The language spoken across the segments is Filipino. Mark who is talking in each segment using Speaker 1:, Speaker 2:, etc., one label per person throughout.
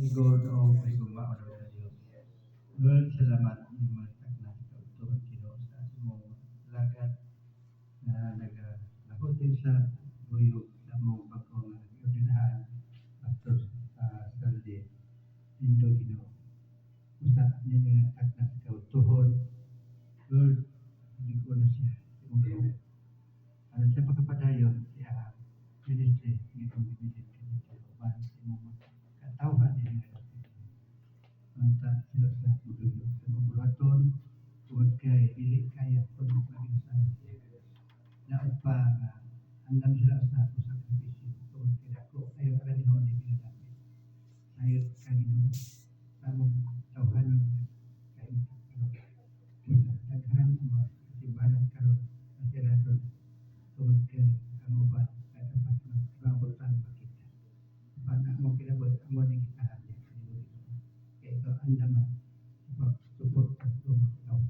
Speaker 1: siguro o higugma o sa Dios. Lord, salamat ni matag na kautuhan Ginoo sa imong lagat na nagahod din sa buyog sa mong bagong yudinahan Pastor Saldi Indo Ginoo. Usa niya nga tag na sa kautuhan. Lord, hindi ko na siya imong Ginoo. Ano siya pagkapadayon siya ministry ngayong bibigit kini sa uban imong katawhan din nga unta sila sa pagduyo sa populaton tungod kay dili kaya pagduk lagi sa naot pa nga andam sila sa usa ka bisyo tungod kay dako ayo kanihon di pinadapit sayot kanino tamong tawhanon kay usa daghan mga simbahan karon sa siraton tungod kay ang uban ay tapat na mabutan makita paano mo kinabot amo ning kitahan niya kaya ito andam support at tumaktawan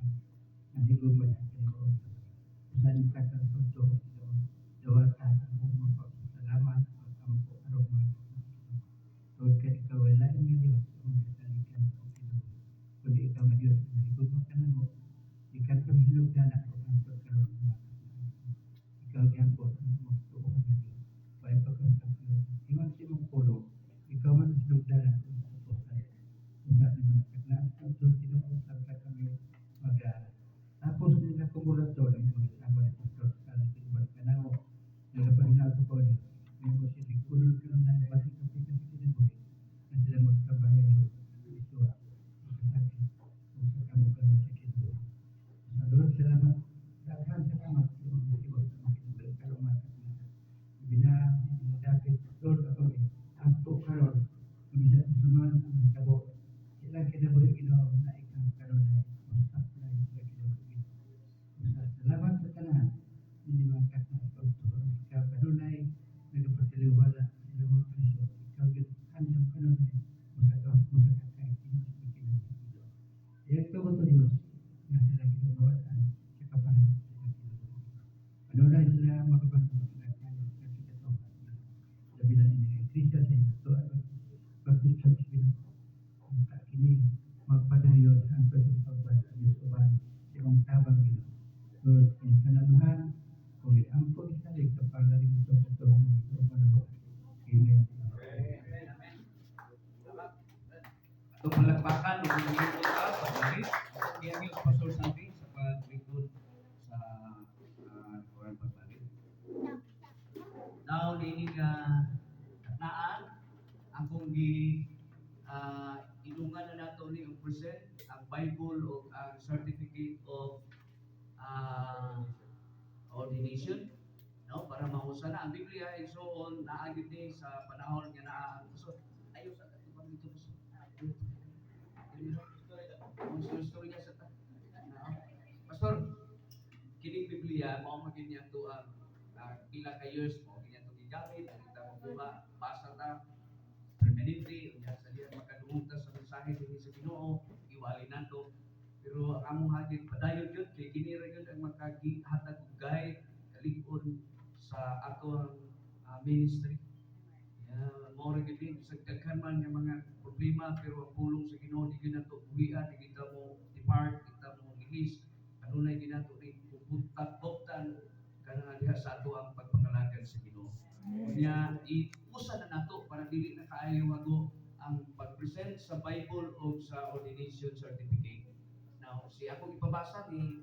Speaker 1: ang higugma niya kanino usan ka sa pagtuo dawatan ang mapasalamat at ampo aron mga tungod kay ikaw ay lain nga Dios ang kasalikan o Ginoo kundi ikaw nga Dios na higugma ka namo ikan ka sinugdan ako ang pagkaroon ng mga ikaw gyapon ang magtuo nga Dios bay pagkasabot iwan si mong pulo ikaw man sinugdan ako sa pusay usa ni mga kaglaan sa Ginoo sa kami tapos nila kumulator ang mga isama ni Pastor Saldi Barcanamo nagapahinato ko niya may mo siya tigulol ka nung nabasik ang pikas kinabuhi na sila magkabayayo ito makasakit kung sa kamo sa kinuha sa Lord salamat daghan salamat yung mga iwag sa mga kinuha karumat binadapit Lord ako ampo karon mabisa ko samahan ang mga tabo sila kinabuhi Ginoo na ikaw karon ay usap na sila kinabuhi salamat sa tanan hindi mangkat na pagtuon ikaw kanunay nagapatiliwala sa ilang mga presyo ikaw yun andam kanunay musagaw kay Dios na kinasigido iya ito ko to Dios nga sila ginawaan sa kaparan sila kinabuhi kanunay sila makabanto sila kayo sa sikatohan labilan ini kay Krista sa ito Baptist Church Ginoo ang kini magpadayon ang pagpapagban sa Diyos uban sa imong tabang Ginoo Lord, in kanabahan, kung iampo isalig sa pagaling ito sa Tuhan ng ito panaluan. Amen.
Speaker 2: Amen. Ito palakpakan, lumingin ko sa pagdalit. Kaya yung Pastor Santi sa paglingkod sa Koran Pagdalit. Now, ninig katnaan, ang kong inungan na nato ni ang present, ang Bible o ang Certificate of ordination, no, para mahusa na ang Biblia igsoon naagid ni sa panahon nga naa so ayo sa katubang dito so story niya sa ta Pastor kining Biblia mao magin niya to ang pila ka years mo kanya to gigamit ang kita mabuha basa ta permanently unya sa diya makadungog ta sa mensahe dinhi sa Ginoo iwali nato pero ang among hagit padayon yun kay kini ra gyud ang makagihatag og guide kalig-on sa atong ministry. Mo ra gyud sa daghan man nga mga problema pero ang pulong sa Ginoo di gyud nato buhian di kita mo depart kita mo release kanunay di nato ni buktan kanang diha sa ato ang pagpangalagad sa Ginoo. Unya iusa na nato para dili na kaayo mago ang pag-present sa Bible o sa ordination certificate. Now, si akong ipabasa ni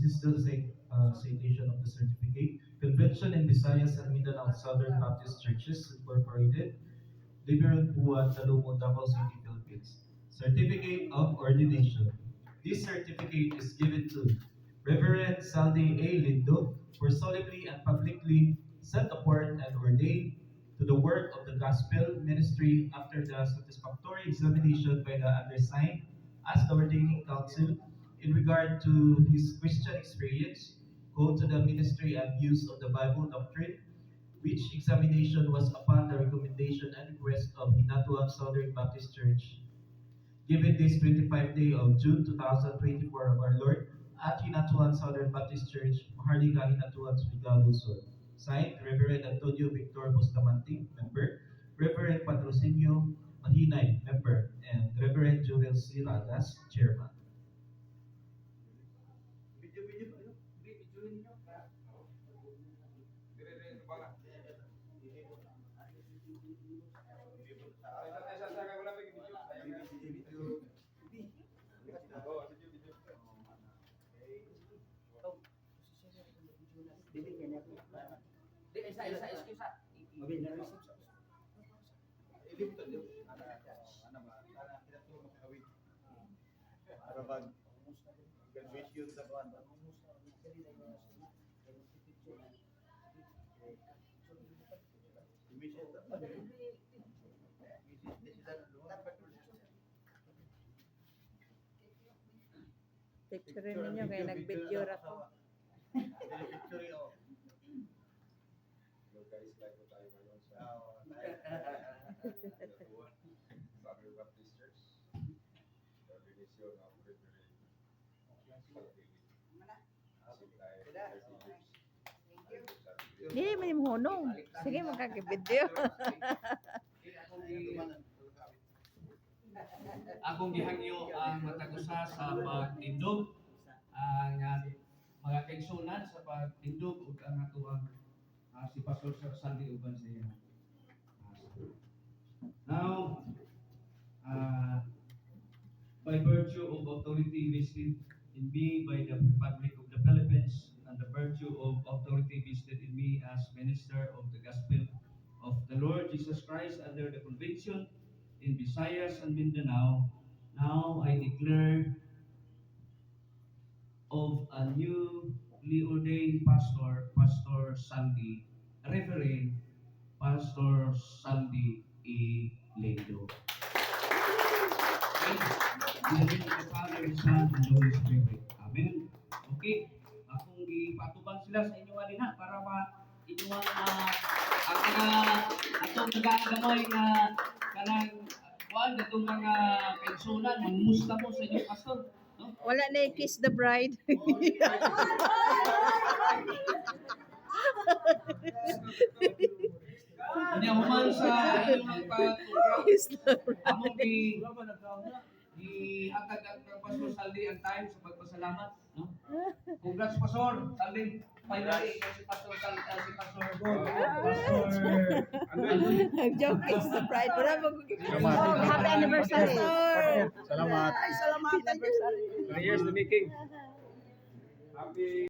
Speaker 3: This is the citation of the certificate. Convention in Visayas and Mindanao Southern Baptist Churches Incorporated, Liberal Buwan, Talumon, Davao City, Philippines. Certificate of Ordination. This certificate is given to Reverend Saldi A. Lindo for solemnly and publicly set apart and ordained to the work of the gospel ministry after the satisfactory examination by the undersigned as the ordaining council in regard to his Christian experience, called to the ministry and use of the Bible doctrine, which examination was upon the recommendation and request of Hinatuan Southern Baptist Church. Given this 25th day of June 2024 of our Lord, at Hinatuan Southern Baptist Church, Maharlika, Hinatuan, Surigao del Sur. Signed, Reverend Antonio Victor Bustamante, member. Reverend Patrocinio Mahinay, member. And Reverend Joel C. Ragas, chairman.
Speaker 2: Di, isa, excuse.
Speaker 4: Graduation sa kuan.
Speaker 5: Picture ninyo kaya nag-video ra ko.
Speaker 4: Picture oh.
Speaker 6: Guys, like what tayo ngayon sa Southern Baptist Church. The organisasyon ng Reverend Palapili.
Speaker 5: Dili man yung hunong. Sige, magkaka-video.
Speaker 2: Akong gihangyo ang matagusa sa pagtindog ang mga kaigsunan sa pagtindog ug ang atuang si Pastor Sir Sandy uban sa iya. Now, by virtue of authority vested in me by the Republic of the Philippines and the virtue of authority vested in me as minister of the gospel of the Lord Jesus Christ under the convention in Visayas and Mindanao, now I declare of a newly ordained pastor, Pastor Sandy, Reverend Pastor Sandy E. Lendo. Okay? In the name of the Father, the Son, and the Holy Spirit. Amen. Okay. Akong ipatubang sila sa inyong alina para inyong ang atong nag-aagamoy nga kanang kuan atong mga pensionan mangumusta mo sa inyong pastor, no?
Speaker 5: Wala na kiss the bride.
Speaker 2: Kanya human sa inyong pagtugaw.
Speaker 5: Kiss the bride.
Speaker 2: Among gihatag ang Pastor Saldi ang time sa pagpasalamat, no? Congrats Pastor Saldi. Finally, si Pastor Saldi, si Pastor
Speaker 5: Joke kiss the bride. Wala mo
Speaker 7: Happy anniversary.
Speaker 5: Salamat.
Speaker 7: Salamat.
Speaker 5: Anniversary.
Speaker 2: 3 years the making. Happy